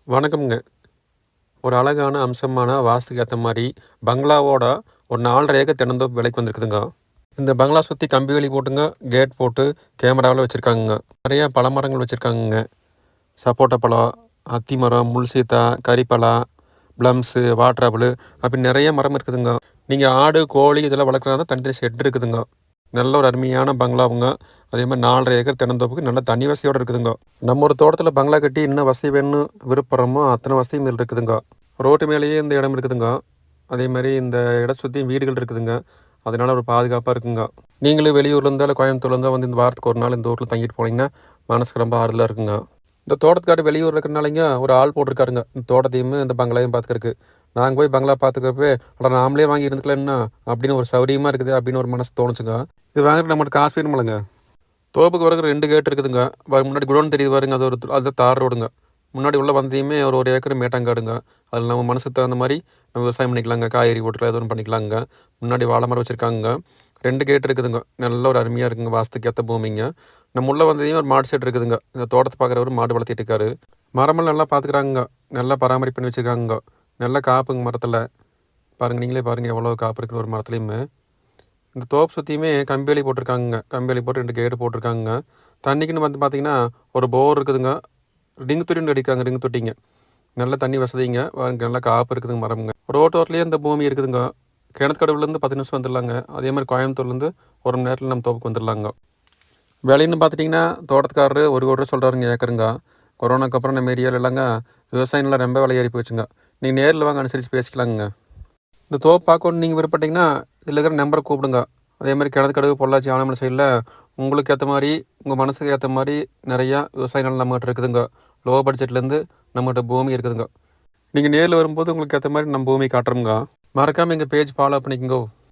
வணக்கம்ங்க. ஒரு அழகான அம்சமான வாஸ்துக்கு ஏத்த மாரி பங்களாவோட ஒரு 4 1/2 ஏக்கர் தென்னந்தோப்பு விலைக்கு வந்திருக்குதுங்க. இந்த பங்களா சுத்தி கம்பி வேலி போட்டுங்க, கேட் போட்டு கேமராவெல்லாம் வச்சிருக்காங்கங்க. நெறைய பழமரங்கள் வச்சிருக்காங்கங்க. சப்போட்டா பழம், அத்தி மரம், முள் சீத்தா, கறிப்பலா, பிளம்ஸு, வாட்டர் ஆப்பிளு அப்படி நெறைய மரம் இருக்குதுங்க. நீங்க ஆடு, கோழி இதெல்லாம் வளர்க்கறதா இருந்தா தனித்தனி ஷெட் இருக்குதுங்க. நல்ல ஒரு அருமையான பங்களாவுங்க. அதே மாரி 4 1/2 ஏக்கர் தென்னந்தோப்புக்கு நல்ல தண்ணி வசதியோட இருக்குதுங்க. நம்ம ஒரு தோட்டத்தில் பங்களா கட்டி இன்னும் வசதி வேணும்னு விருப்பப்படுறோமோ அத்தனை வசதியும் இதில் இருக்குதுங்க. ரோட்டு மேலேயே இந்த இடம் இருக்குதுங்க. அதே மாதிரி இந்த இடம் சுற்றியும் வீடுகள் இருக்குதுங்க. அதனால ஒரு பாதுகாப்பாக இருக்குங்க. நீங்களும் வெளியூர்லேருந்தோ இல்லை கோயம்புத்தூர்லேருந்தோ வந்து இந்த வாரத்துக்கு ஒரு நாள் இந்த ஊரில் தங்கிட்டு போனீங்கன்னா மனசுக்கு ரொம்ப ஆறுதலாக இருக்குங்க. இந்த தோட்டத்துக்காட்டு வெளியூர் இருக்கிறனாலங்க ஒரு ஆள் போட்டிருக்காருங்க இந்த தோட்டத்தையும் இந்த பங்களாவையும் பார்த்துக்கிறதுக்கு. நாங்கள் போய் பங்களா பார்த்துக்கிறப்பே அப்புறம் நாமளே வாங்கி இருந்துக்கலாம்னா அப்படின்னு ஒரு சௌரியமாக இருக்குது அப்படின்னு ஒரு மனசு தோணுச்சுங்க. இது வாங்குறதுக்கு நம்மகிட்ட காசு வேணுமில்லங்க. தோப்புக்கு வரக்கு 2 கேட் இருக்குதுங்க. முன்னாடி குடோன் தெரியுது பாருங்க. அது தார் ரோடுங்க. முன்னாடி உள்ள வந்ததையுமே ஒரு ஏக்கர் மேட்டாங்காடுங்க. அதில் நம்ம மனசுக்கு தகுந்த மாதிரி நம்ம விவசாயம் பண்ணிக்கலாங்க. காய்கறி போட்டுக்கலாம், எது ஒன்று பண்ணிக்கலாங்க. முன்னாடி வாழை மரம் வச்சுருக்காங்க. 2 கேட் இருக்குதுங்க. நல்ல ஒரு அருமையாக இருக்குங்க. வாஸ்துக்கு ஏற்ற பூமிங்க. நம்ம உள்ளே வந்ததையும் ஒரு மாடு செட் இருக்குதுங்க. இந்த தோட்டத்தை பார்க்குறவரு மாடு வளர்த்திட்டு இருக்காரு. மரமெல்லாம் நல்லா பார்த்துக்குறாங்க. நல்லா பராமரிப்பு பண்ணி வச்சுருக்காங்க. நல்லா காப்புங்க மரத்தில். பாருங்கள், நீங்களே பாருங்கள் எவ்வளோ காப்பு இருக்குது ஒரு மரத்துலேயுமே. இந்த தோப்பு சுற்றியுமே கம்பி வேலி போட்டிருக்காங்கங்க. கம்பி வேலி போட்டு 2 கேட்டு போட்டிருக்காங்கங்க. தண்ணிக்குன்னு வந்து பார்த்தீங்கன்னா ஒரு போர் இருக்குதுங்க. ரிங்கு தொட்டின்னு அடிக்காங்க, ரிங்கு தொட்டிங்க. நல்ல தண்ணி வசதிங்க. நல்லா காப்பு இருக்குதுங்க மரமுங்க. ரோட்டோரத்துலேயே இந்த பூமி இருக்குதுங்க. கிணத்துக்கடவுலேருந்து 10 நிமிஷம் வந்துடலாங்க. அதே மாதிரி கோயம்புத்தூர்லேருந்து 1 மணி நேரத்தில் நம்ம தோப்புக்கு வந்துடலாங்க. விலைன்னு பார்த்துட்டிங்கன்னா தோட்டத்துக்காரரு 1 கோடி ரூபா சொல்கிறாருங்க ஏக்கருங்க. கொரோனாக்கு அப்புறம் நம்ம ஏரியாவில் இல்லைங்க விவசாயம்லாம் ரொம்ப விலை ஏறி போச்சுங்க. நீங்கள் நேரில் வாங்க, அனுசரித்து பேசிக்கலாங்க. இந்த தோப்பு பார்க்கணுன்னு நீங்கள் விருப்பப்பட்டீங்கன்னா இதில் இருக்கிற நம்பரை கூப்பிடுங்க. அதேமாதிரி கிணத்துக்கடவு, பொள்ளாச்சி, ஆனமலை சைடில் உங்களுக்கு ஏற்ற மாதிரி உங்கள் மனசுக்கு ஏற்ற மாதிரி நிறையா விவசாய நிலம் நம்மகிட்ட இருக்குதுங்க. லோ பட்ஜெட்லேருந்து நம்மகிட்ட பூமி இருக்குதுங்க. நீங்கள் நேரில் வரும்போது உங்களுக்கு ஏற்ற மாதிரி நம்ம பூமி காட்டுறோங்க. மறக்காமல் எங்கள் பேஜ் ஃபாலோ பண்ணிக்கோங்க.